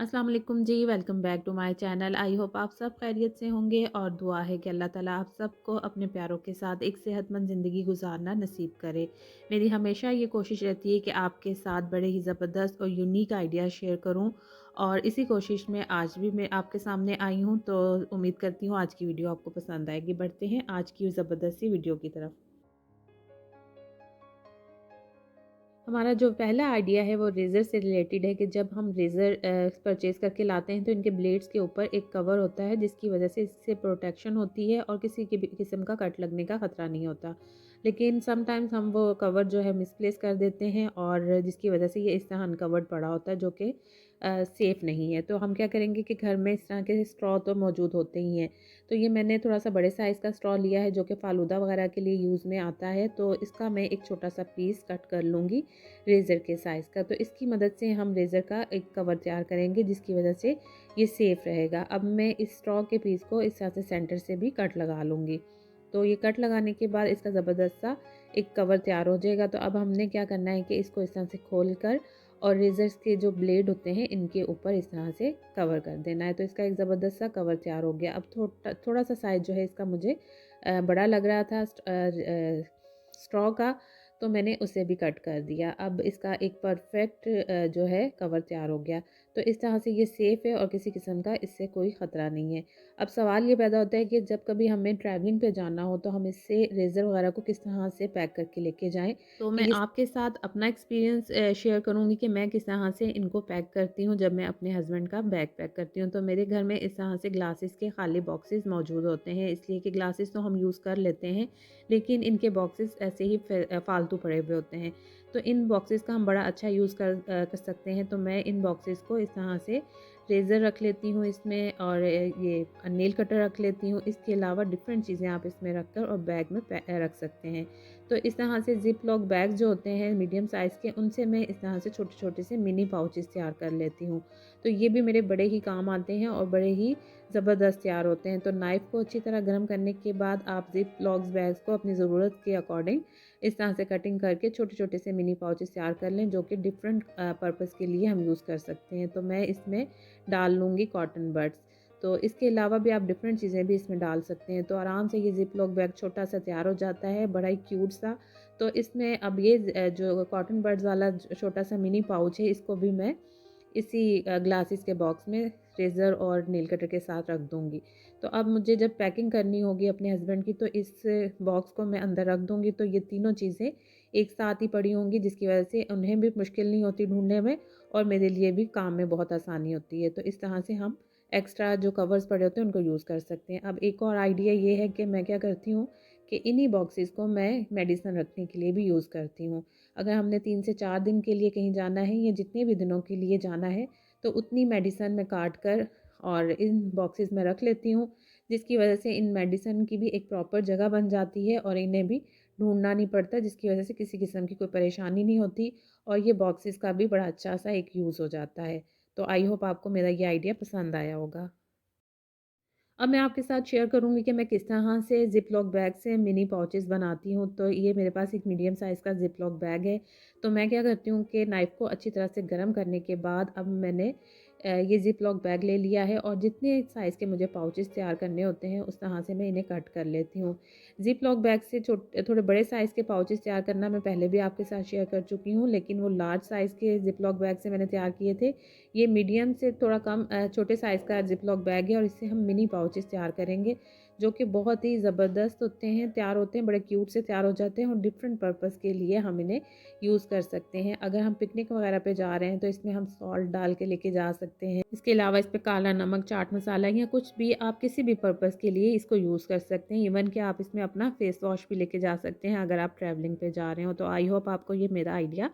अस्सलाम वालेकुम जी, welcome back to my channel. I hope आप सब खैरियत से होंगे और दुआ है कि अल्लाह ताला आप सबको अपने प्यारों के साथ एक सेहतमंद ज़िंदगी गुजारना नसीब करे। मेरी हमेशा ये कोशिश रहती है कि आपके साथ बड़े ही ज़बरदस्त और यूनिक आइडिया शेयर करूं, और इसी कोशिश में आज भी मैं आपके सामने आई हूं। तो उम्मीद करती हूँ आज की वीडियो आपको पसंद आएगी। बढ़ते हैं आज की ज़बरदस्त सी वीडियो की तरफ। हमारा जो पहला आइडिया है वो रेज़र से रिलेटेड है कि जब हम रेज़र परचेज़ करके लाते हैं तो इनके ब्लेड्स के ऊपर एक कवर होता है, जिसकी वजह से इससे प्रोटेक्शन होती है और किसी की भी किस्म का कट लगने का ख़तरा नहीं होता। लेकिन समटाइम्स हम वो कवर जो है मिसप्लेस कर देते हैं और जिसकी वजह से ये इस तरह अनकवर्ड पड़ा होता है, जो कि सेफ़ नहीं है। तो हम क्या करेंगे कि घर में इस तरह के स्ट्रॉ तो मौजूद होते ही हैं। तो ये मैंने थोड़ा-सा बड़े साइज़ का स्ट्रॉ लिया है जो कि फ़ालूदा वगैरह के लिए यूज़ में आता है। तो इसका मैं एक छोटा-सा पीस कट कर लूँगी रेज़र के साइज़ का। तो इसकी मदद से हम रेज़र का एक कवर तैयार करेंगे, जिसकी वजह से ये सेफ़ रहेगा। अब मैं इस स्ट्रॉ के पीस को इस तरह से सेंटर से भी कट लगा लूँगी। तो ये कट लगाने के बाद इसका ज़बरदस्त सा एक कवर तैयार हो जाएगा। तो अब हमने क्या करना है कि इसको इस तरह से खोल कर और रेज़र्स के जो ब्लेड होते हैं इनके ऊपर इस तरह से कवर कर देना है। तो इसका एक ज़बरदस्त सा कवर तैयार हो गया। अब थोड़ा-सा साइज़ जो है इसका मुझे बड़ा लग रहा था स्ट्रॉ का, तो मैंने उसे भी कट कर दिया। अब इसका एक परफेक्ट जो है कवर तैयार हो गया। तो इस तरह से ये सेफ़ है और किसी किस्म का इससे कोई ख़तरा नहीं है। अब सवाल ये पैदा होता है कि जब कभी हमें ट्रैवलिंग पे जाना हो तो हम इससे रेज़र वग़ैरह को किस तरह से पैक करके लेके जाएँ। तो कि मैं ये आपके साथ अपना एक्सपीरियंस शेयर करूँगी कि मैं किस तरह से इनको पैक करती हूँ जब मैं अपने हस्बैंड का बैग पैक करती हूँ। तो मेरे घर में इस तरह से ग्लासेस के खाली बॉक्सेस मौजूद होते हैं, इसलिए कि ग्लासेस तो हम यूज़ कर लेते हैं, लेकिन इनके बॉक्सेस ऐसे ही फालतू पड़े हुए होते हैं। तो इन बॉक्सेस का हम बड़ा अच्छा यूज़ कर सकते हैं। तो मैं इन बॉक्सेस को इस तरह से रेज़र रख लेती हूँ इसमें, और ये नेल कटर रख लेती हूँ। इसके अलावा डिफरेंट चीज़ें आप इसमें रख कर और बैग में रख सकते हैं। तो इस तरह से ज़िप लॉक बैग जो होते हैं मीडियम साइज़ के, उनसे मैं इस तरह से छोटे-छोटे से मिनी पाउचेज़ तैयार कर लेती हूँ। तो ये भी मेरे बड़े ही काम आते हैं और बड़े ही ज़बरदस्त तैयार होते हैं। तो नाइफ़ को अच्छी तरह गर्म करने के बाद आप ज़िप लॉक्स बैग्स को अपनी ज़रूरत के अकॉर्डिंग इस तरह से कटिंग करके छोटे-छोटे से मिनी पाउचेज़ तैयार कर लें, जो कि डिफ़रेंट पर्पज़ के लिए हम यूज़ कर सकते हैं। तो मैं इसमें डाल लूँगी कॉटन बड्स। तो इसके अलावा भी आप डिफ़रेंट चीज़ें भी इसमें डाल सकते हैं। तो आराम से ये ज़िप लॉक बैग छोटा-सा तैयार हो जाता है, बड़ा ही क्यूट सा। तो इसमें अब ये जो कॉटन बड्स वाला छोटा-सा मिनी पाउच है, इसको भी मैं इसी ग्लासेस के बॉक्स में रेज़र और नेल कटर के साथ रख दूँगी। तो अब मुझे जब पैकिंग करनी होगी अपने हस्बैंड की, तो इस बॉक्स को मैं अंदर रख दूँगी, तो ये तीनों चीज़ें एक साथ ही पड़ी होंगी, जिसकी वजह से उन्हें भी मुश्किल नहीं होती ढूँढने में और मेरे लिए भी काम में बहुत आसानी होती है। तो इस तरह से हम एक्स्ट्रा जो कवर्स पड़े होते हैं उनको यूज़ कर सकते हैं। अब एक और आइडिया ये है कि मैं क्या करती हूँ कि इन्हीं बॉक्सेस को मैं मेडिसिन रखने के लिए भी यूज़ करती हूँ। अगर हमने 3 से 4 दिन के लिए कहीं जाना है या जितने भी दिनों के लिए जाना है, तो उतनी मेडिसिन मैं काट कर और इन बॉक्सेस में रख लेती हूँ, जिसकी वजह से इन मेडिसिन की भी एक प्रॉपर जगह बन जाती है और इन्हें भी ढूँढना नहीं पड़ता, जिसकी वजह से किसी किस्म की कोई परेशानी नहीं होती और ये बॉक्सेस का भी बड़ा अच्छा-सा एक यूज़ हो जाता है। तो आई होप आपको मेरा ये आइडिया पसंद आया होगा। अब मैं आपके साथ शेयर करूँगी कि मैं किस तरह से ज़िप लॉक बैग से मिनी पाउचेज़ बनाती हूँ। तो ये मेरे पास एक मीडियम साइज़ का ज़िप लॉक बैग है। तो मैं क्या करती हूँ कि नाइफ़ को अच्छी तरह से गर्म करने के बाद अब मैंने ये ज़िप लॉक बैग ले लिया है और जितने साइज़ के मुझे पाउचेज़ तैयार करने होते हैं उस तरह से मैं इन्हें कट कर लेती हूँ। ज़िप लॉक बैग से थोड़े बड़े साइज़ के पाउचेज़ तैयार करना मैं पहले भी आपके साथ शेयर कर चुकी हूँ, लेकिन वो लार्ज साइज़ के ज़िप लॉक बैग से मैंने तैयार किए थे। ये मीडियम से थोड़ा कम छोटे साइज़ का ज़िप लॉक बैग है और इससे हम मिनी पाउचेज़ तैयार करेंगे, जो कि बहुत ही ज़बरदस्त होते हैं, तैयार होते हैं, बड़े क्यूट से तैयार हो जाते हैं और डिफरेंट पर्पज़ के लिए हम इन्हें यूज़ कर सकते हैं। अगर हम पिकनिक वगैरह पे जा रहे हैं तो इसमें हम सॉल्ट डाल के लेके जा सकते हैं। इसके अलावा इस पे काला नमक, चाट मसाला या कुछ भी आप किसी भी पर्पज़ के लिए इसको यूज़ कर सकते हैं। इवन कि आप इसमें अपना फेस वॉश भी लेके जा सकते हैं अगर आप ट्रैवलिंग पे जा रहे हो। तो आई होप आपको ये मेरा आइडिया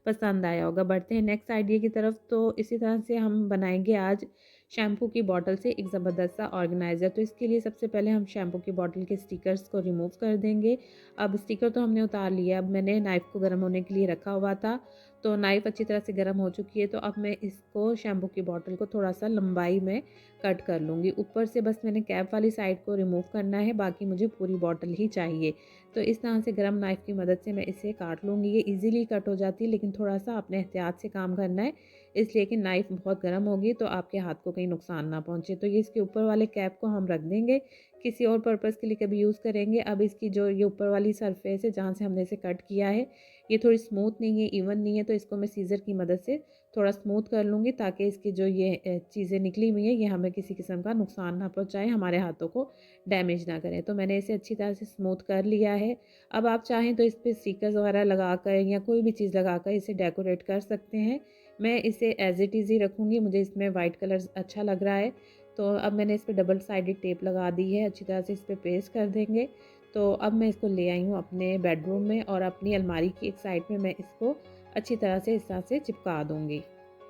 पसंद आया होगा। बढ़ते हैं नेक्स्ट आइडिया की तरफ। तो इसी तरह से हम बनाएँगे आज शैम्पू की बॉटल से एक ज़बरदस्त सा ऑर्गेनाइज़र। तो इसके लिए सबसे पहले हम शैम्पू की बॉटल के स्टिकर्स को रिमूव कर देंगे। अब स्टिकर तो हमने उतार लिया, अब मैंने नाइफ़ को गर्म होने के लिए रखा हुआ था। तो नाइफ़ अच्छी तरह से गर्म हो चुकी है, तो अब मैं इसको शैम्पू की बॉटल को थोड़ा-सा लंबाई में कट कर लूँगी। ऊपर से बस मैंने कैप वाली साइड को रिमूव करना है, बाकी मुझे पूरी बॉटल ही चाहिए। तो इस तरह से गरम नाइफ़ की मदद से मैं इसे काट लूँगी। ये ईज़िली कट हो जाती है, लेकिन थोड़ा-सा अपने एहतियात से काम करना है। इसलिए कि नाइफ़ बहुत गर्म होगी तो आपके हाथ को कहीं नुकसान ना पहुँचे। तो ये इसके ऊपर वाले कैप को हम रख देंगे, किसी और पर्पज़ के लिए कभी यूज़ करेंगे। अब इसकी जो ये ऊपर वाली सरफेस है जहाँ से हमने इसे कट किया है, ये थोड़ी स्मूथ नहीं है, इवन नहीं है, तो इसको मैं सीज़र की मदद से थोड़ा स्मूथ कर लूँगी ताकि इसकी जो ये चीज़ें निकली हुई हैं ये हमें किसी किस्म का नुकसान ना पहुँचाएँ, हमारे हाथों को डैमेज ना करें। तो मैंने इसे अच्छी तरह से स्मूथ कर लिया है। अब आप चाहें तो इस पे स्टिकर्स वगैरह लगाकर या कोई भी चीज़ लगाकर इसे डेकोरेट कर सकते हैं। मैं इसे एज़ इट इज़ ही रखूँगी, मुझे इसमें वाइट कलर अच्छा लग रहा है। तो अब मैंने इस पे डबल साइडेड टेप लगा दी है, अच्छी तरह से इस पे पेस्ट कर देंगे। तो अब मैं इसको ले आई हूँ अपने बेडरूम में और अपनी अलमारी की एक साइड में मैं इसको अच्छी तरह से इस तरह से चिपका दूँगी।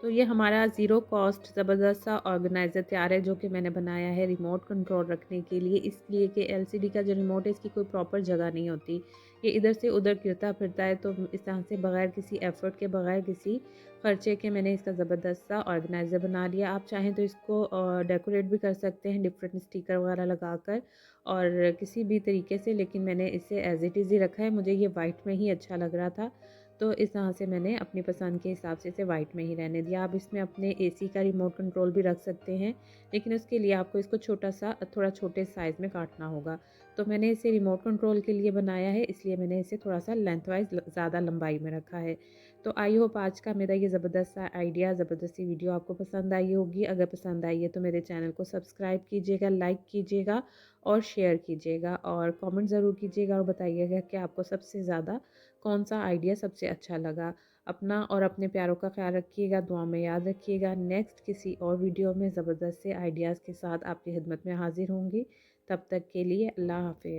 तो ये हमारा ज़ीरो कॉस्ट ज़बरदस्त सा ऑर्गेनाइज़र तैयार है जो कि मैंने बनाया है रिमोट कंट्रोल रखने के लिए, इसलिए कि एलसीडी का जो रिमोट है इसकी कोई प्रॉपर जगह नहीं होती। ये इधर से उधर गिरता फिरता है, तो इस तरह से बगैर किसी एफ़र्ट के, बगैर किसी खर्चे के मैंने इसका ज़बरदस्त सा ऑर्गेनाइज़र बना लिया। आप चाहें तो इसको डेकोरेट भी कर सकते हैं डिफरेंट स्टिकर वगैरह लगाकर और किसी भी तरीके से, लेकिन मैंने इसे एज़ इट इज़ ही रखा है। मुझे ये वाइट में ही अच्छा लग रहा था, तो इस तरह से मैंने अपनी पसंद के हिसाब से इसे वाइट में ही रहने दिया। आप इसमें अपने एसी का रिमोट कंट्रोल भी रख सकते हैं, लेकिन उसके लिए आपको इसको छोटा-सा थोड़ा छोटे साइज़ में काटना होगा। तो मैंने इसे रिमोट कंट्रोल के लिए बनाया है, इसलिए मैंने इसे थोड़ा-सा लेंथवाइज़ ज़्यादा लंबाई में रखा है। तो आई होप आज का मेरा ये ज़बरदस्त सा आइडिया, ज़बरदस्त सी वीडियो आपको पसंद आई होगी। अगर पसंद आई है तो मेरे चैनल को सब्सक्राइब कीजिएगा, लाइक कीजिएगा और शेयर कीजिएगा और कमेंट ज़रूर कीजिएगा और बताइएगा कि आपको सबसे ज़्यादा कौन-सा आइडिया सबसे अच्छा लगा। अपना और अपने प्यारों का ख़्याल रखिएगा, दुआ में याद रखिएगा। नेक्स्ट किसी और वीडियो में ज़बरदस्त से आइडियाज़ के साथ आपकी खिदमत में हाज़िर होंगी। तब तक के लिए अल्लाह हाफ़िज़।